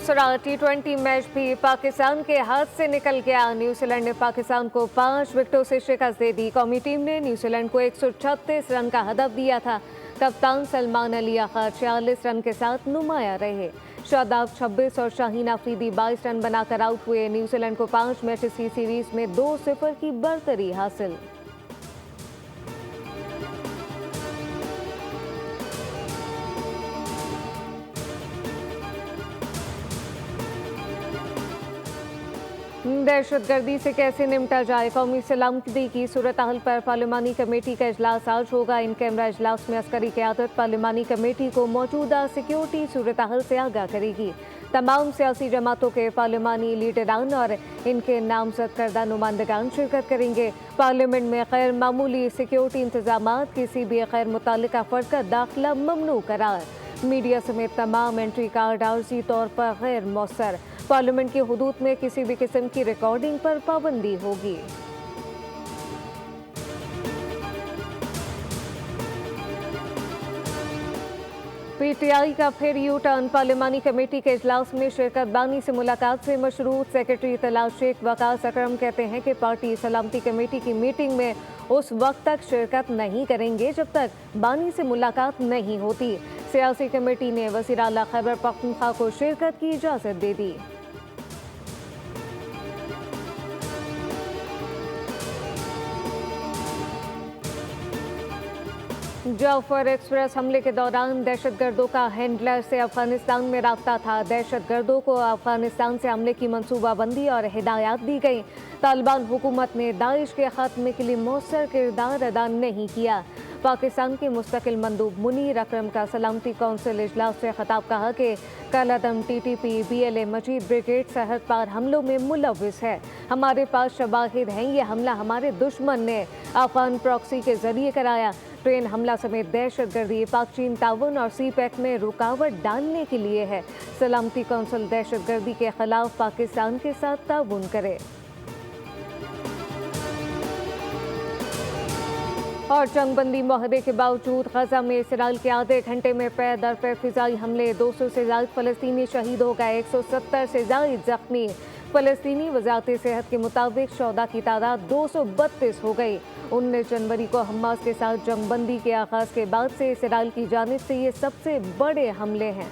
दूसरा टी20 मैच भी पाकिस्तान के हाथ से निकल गया। न्यूजीलैंड ने पाकिस्तान को 5 विकेटों से शिकस्त दे दी। कौमी टीम ने न्यूजीलैंड को 136 रन का हदफ दिया था। कप्तान सलमान अली आखा 46 रन के साथ नुमाया रहे। शादाब 26 और शाहीन अफरीदी 22 रन बनाकर आउट हुए। न्यूजीलैंड को 5 मैचेस की सीरीज में 2-0 की बढ़तरी हासिल। दहशतगर्दी से कैसे निपटा जाए, कौमी सलामती की सूरत हाल पर पार्लिमानी कमेटी का इजलास आज होगा। इन कैमरा इजलास में अस्करी क़यादत पार्लिमानी कमेटी को मौजूदा सिक्योरिटी सूरत हाल से आगाह करेगी। तमाम सियासी जमातों के पार्लिमानी लीडरान और इनके नामजद करदा नुमाइंदगान शिरकत करेंगे। पार्लियामेंट में गैर मामूली सिक्योरिटी इंतजाम, किसी भी गैर मुतल्लिका फर्द का दाखिला ममनू करार। मीडिया समेत तमाम एंट्री कार्ड आर्जी तौर पर गैर मौसर। पार्लियामेंट की हुदूद में किसी भी किस्म की रिकॉर्डिंग पर पाबंदी होगी। पीटीआई का फिर यू टर्न। पार्लिमानी कमेटी के इजलास में शिरकत बानी से मुलाकात से मशरूत। सेक्रेटरी इत्तला शेख वकास अकरम कहते हैं कि पार्टी सलामती कमेटी की मीटिंग में उस वक्त तक शिरकत नहीं करेंगे जब तक बानी से मुलाकात नहीं होती। सियासी कमेटी ने वज़ीर आला खैबर पख्तूनख्वा को शिरकत की इजाज़त दे दी। जाफर एक्सप्रेस हमले के दौरान दहशतगर्दों का हैंडलर से अफगानिस्तान में राब्ता था। दहशतगर्दों को अफगानिस्तान से हमले की मनसूबाबंदी और हिदायत दी गई। तालिबान हुकूमत ने दाइश के खात्मे के लिए मौसर किरदार अदा नहीं किया। पाकिस्तान के मुस्तकिल मंदूब मुनीर अकरम का सलामती कौंसिल इजलास से खिताब, कहा कि कलअदम टीटीपी BLA मजीद ब्रिगेड सरहद पार हमलों में मुलव्विस है। हमारे पास शवाहिद हैं, ये हमला हमारे दुश्मन ने अफगान प्रॉक्सी के जरिए कराया। ट्रेन हमला समेत दहशतगर्दी पाक चीन ताउन और CPEC में रुकावट डालने के लिए है। सलामती कौंसिल दहशतगर्दी के खिलाफ पाकिस्तान के साथ ताउन करे। और जंगबंदी मुआहदे के बावजूद गजा में इसराइल के आधे घंटे में पैर दर पैर फिजाई हमले। 200 से ज्यादा फलस्तीनी शहीद हो गए, 170 से ज्यादा जख्मी। फलस्तीनी वजारत सेहत के मुताबिक शौदा की तादाद 232 हो गई। 19 जनवरी को हमास के साथ जंगबंदी के आगाज के बाद से इसराइल की जानिब से ये सबसे बड़े हमले हैं।